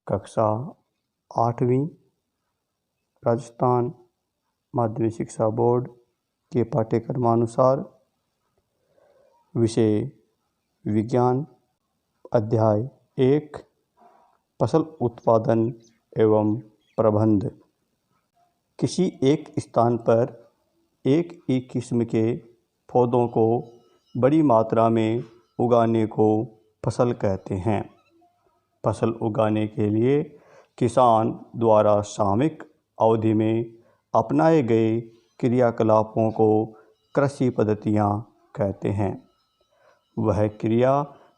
कक्षा 8वीं राजस्थान माध्यमिक शिक्षा बोर्ड के पाठ्यक्रमानुसार विषय विज्ञान अध्याय 1 फसल उत्पादन एवं प्रबंध। किसी एक स्थान पर एक ही किस्म के पौधों को बड़ी मात्रा में उगाने को फसल कहते हैं। फसल उगाने के लिए किसान द्वारा सामयिक अवधि में अपनाए गए क्रियाकलापों को कृषि पद्धतियाँ कहते हैं। वह क्रिया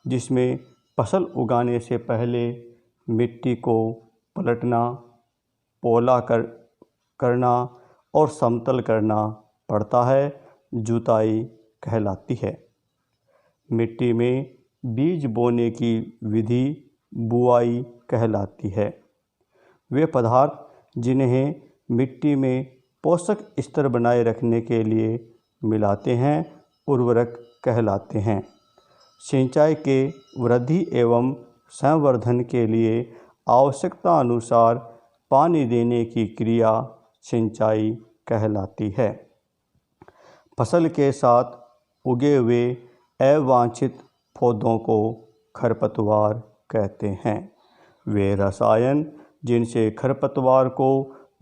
जिसमें फसल उगाने से पहले मिट्टी को पलटना, पोला करना और समतल करना पड़ता है, जुताई कहलाती है। मिट्टी में बीज बोने की विधि बुआई कहलाती है। वे पदार्थ जिन्हें मिट्टी में पोषक स्तर बनाए रखने के लिए मिलाते हैं, उर्वरक कहलाते हैं। सिंचाई के वृद्धि एवं संवर्धन के लिए आवश्यकता अनुसार पानी देने की क्रिया सिंचाई कहलाती है। फसल के साथ उगे हुए अवांछित पौधों को खरपतवार कहते हैं। वे रसायन जिनसे खरपतवार को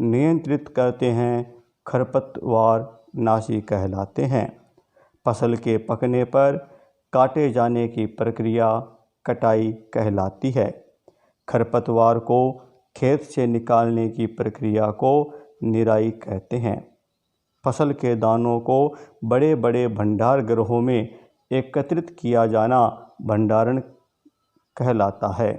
नियंत्रित करते हैं, खरपतवार नाशी कहलाते हैं। फसल के पकने पर काटे जाने की प्रक्रिया कटाई कहलाती है। खरपतवार को खेत से निकालने की प्रक्रिया को निराई कहते हैं। फसल के दानों को बड़े बड़े भंडार गृहों में एकत्रित किया जाना भंडारण कहलाता है।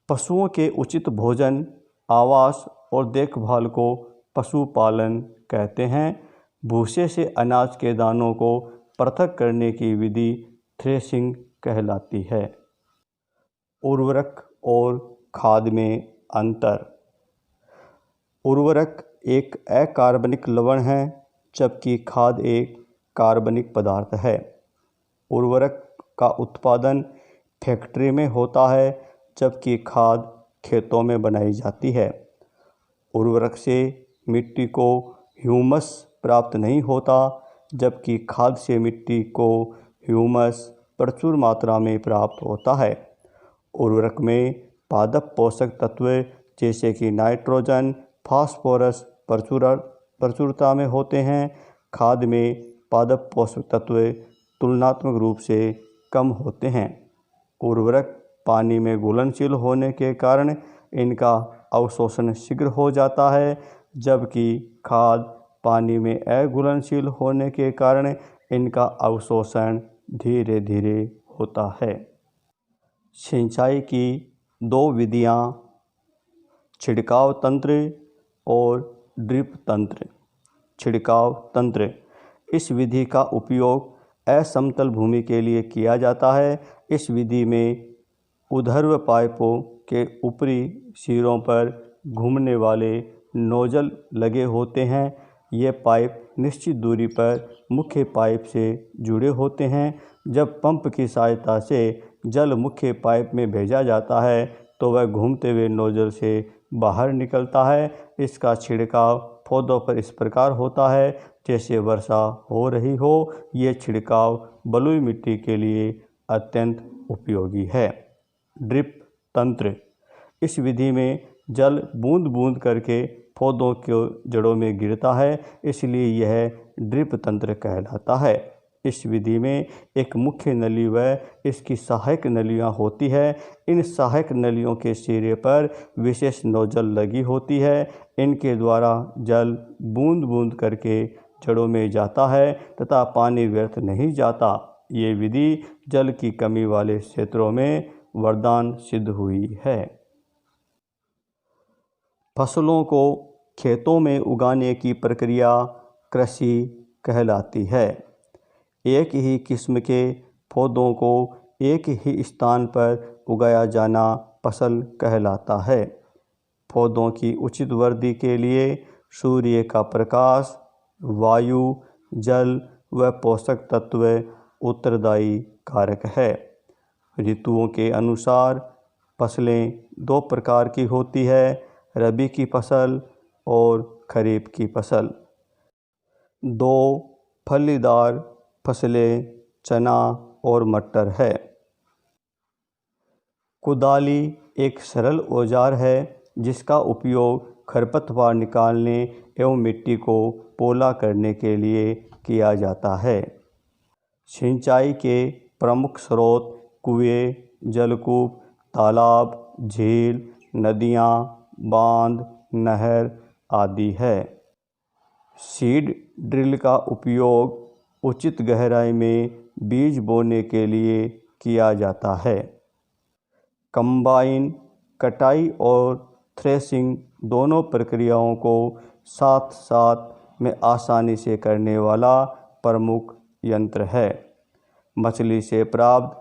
पशुओं के उचित भोजन, आवास और देखभाल को पशुपालन कहते हैं। भूसे से अनाज के दानों को पृथक करने की विधि थ्रेशिंग कहलाती है। उर्वरक और खाद में अंतर। उर्वरक एक अकार्बनिक लवण है, जबकि खाद एक कार्बनिक पदार्थ है। उर्वरक का उत्पादन फैक्ट्री में होता है, जबकि खाद खेतों में बनाई जाती है। उर्वरक से मिट्टी को ह्यूमस प्राप्त नहीं होता, जबकि खाद से मिट्टी को ह्यूमस प्रचुर मात्रा में प्राप्त होता है। उर्वरक में पादप पोषक तत्व जैसे कि नाइट्रोजन, फास्फोरस प्रचुरता में होते हैं। खाद में पादप पोषक तत्व तुलनात्मक रूप से कम होते हैं। उर्वरक पानी में घुलनशील होने के कारण इनका अवशोषण शीघ्र हो जाता है, जबकि खाद पानी में अघुलनशील होने के कारण इनका अवशोषण धीरे धीरे होता है। सिंचाई की दो विधियाँ, छिड़काव तंत्र और ड्रिप तंत्र। छिड़काव तंत्र, इस विधि का उपयोग असमतल भूमि के लिए किया जाता है। इस विधि में ऊर्ध्व पाइपों के ऊपरी सिरों पर घूमने वाले नोजल लगे होते हैं। ये पाइप निश्चित दूरी पर मुख्य पाइप से जुड़े होते हैं। जब पंप की सहायता से जल मुख्य पाइप में भेजा जाता है तो वह घूमते हुए नोजल से बाहर निकलता है। इसका छिड़काव पौधों पर इस प्रकार होता है जैसे वर्षा हो रही हो। ये छिड़काव बलुई मिट्टी के लिए अत्यंत उपयोगी है। ड्रिप तंत्र, इस विधि में जल बूंद बूंद करके पौधों के जड़ों में गिरता है, इसलिए यह ड्रिप तंत्र कहलाता है। इस विधि में एक मुख्य नली व इसकी सहायक नलियाँ होती है। इन सहायक नलियों के सिरे पर विशेष नोजल लगी होती है। इनके द्वारा जल बूंद बूंद करके जड़ों में जाता है तथा पानी व्यर्थ नहीं जाता। ये विधि जल की कमी वाले क्षेत्रों में वरदान सिद्ध हुई है। फसलों को खेतों में उगाने की प्रक्रिया कृषि कहलाती है। एक ही किस्म के पौधों को एक ही स्थान पर उगाया जाना फसल कहलाता है। पौधों की उचित वृद्धि के लिए सूर्य का प्रकाश, वायु, जल व पोषक तत्व उत्तरदायी कारक है। ऋतुओं के अनुसार फसलें दो प्रकार की होती है, रबी की फसल और खरीफ की फसल। दो फलीदार फसलें चना और मटर है। कुदाली एक सरल औजार है जिसका उपयोग खरपतवार निकालने एवं मिट्टी को पोला करने के लिए किया जाता है। सिंचाई के प्रमुख स्रोत कुएं, जलकूप, तालाब, झील, नदियाँ, बांध, नहर आदि है। सीड ड्रिल का उपयोग उचित गहराई में बीज बोने के लिए किया जाता है। कंबाइन कटाई और थ्रेसिंग दोनों प्रक्रियाओं को साथ साथ में आसानी से करने वाला प्रमुख यंत्र है। मछली से प्राप्त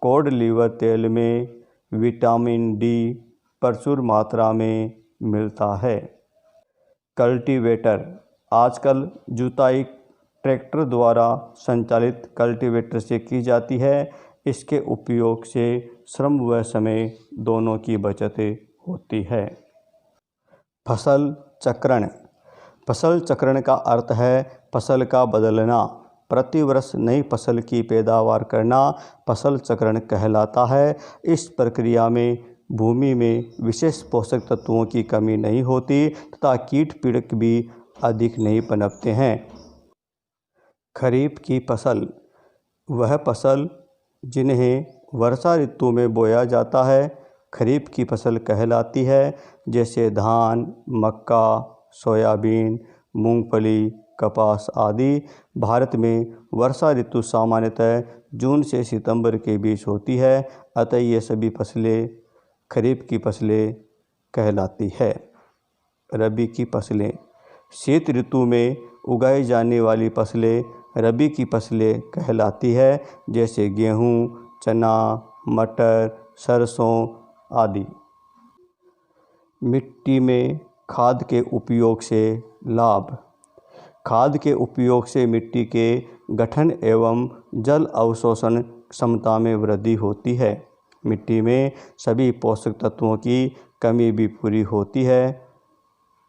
कॉड लीवर तेल में विटामिन डी प्रचुर मात्रा में मिलता है। कल्टीवेटर आजकल जुताई ट्रैक्टर द्वारा संचालित कल्टीवेटर से की जाती है। इसके उपयोग से श्रम व समय दोनों की बचत होती है। फसल चक्रण। फसल चक्रण का अर्थ है फसल का बदलना। प्रतिवर्ष नई फसल की पैदावार करना फसल चक्रण कहलाता है। इस प्रक्रिया में भूमि में विशेष पोषक तत्वों की कमी नहीं होती तथा कीट पीड़क भी अधिक नहीं पनपते हैं। खरीफ की फसल वह फसल जिन्हें वर्षा ऋतु में बोया जाता है खरीफ की फसल कहलाती है। जैसे धान, मक्का, सोयाबीन, मूंगफली, कपास आदि। भारत में वर्षा ऋतु सामान्यतः जून से सितंबर के बीच होती है, अतः ये सभी फसलें खरीफ की फसलें कहलाती है। रबी की फसलें शीत ऋतु में उगाई जाने वाली फसलें रबी की फसलें कहलाती है। जैसे गेहूँ, चना, मटर, सरसों आदि। मिट्टी में खाद के उपयोग से लाभ। खाद के उपयोग से मिट्टी के गठन एवं जल अवशोषण क्षमता में वृद्धि होती है। मिट्टी में सभी पोषक तत्वों की कमी भी पूरी होती है।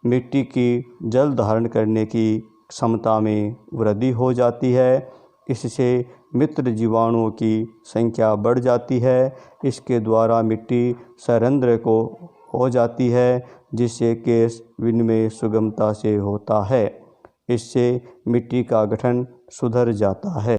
मिट्टी की जल धारण करने की क्षमता में वृद्धि हो जाती है। इससे मित्र जीवाणुओं की संख्या बढ़ जाती है। इसके द्वारा मिट्टी सरंध्र को हो जाती है जिससे गैस विनिमय सुगमता से होता है। इससे मिट्टी का गठन सुधर जाता है।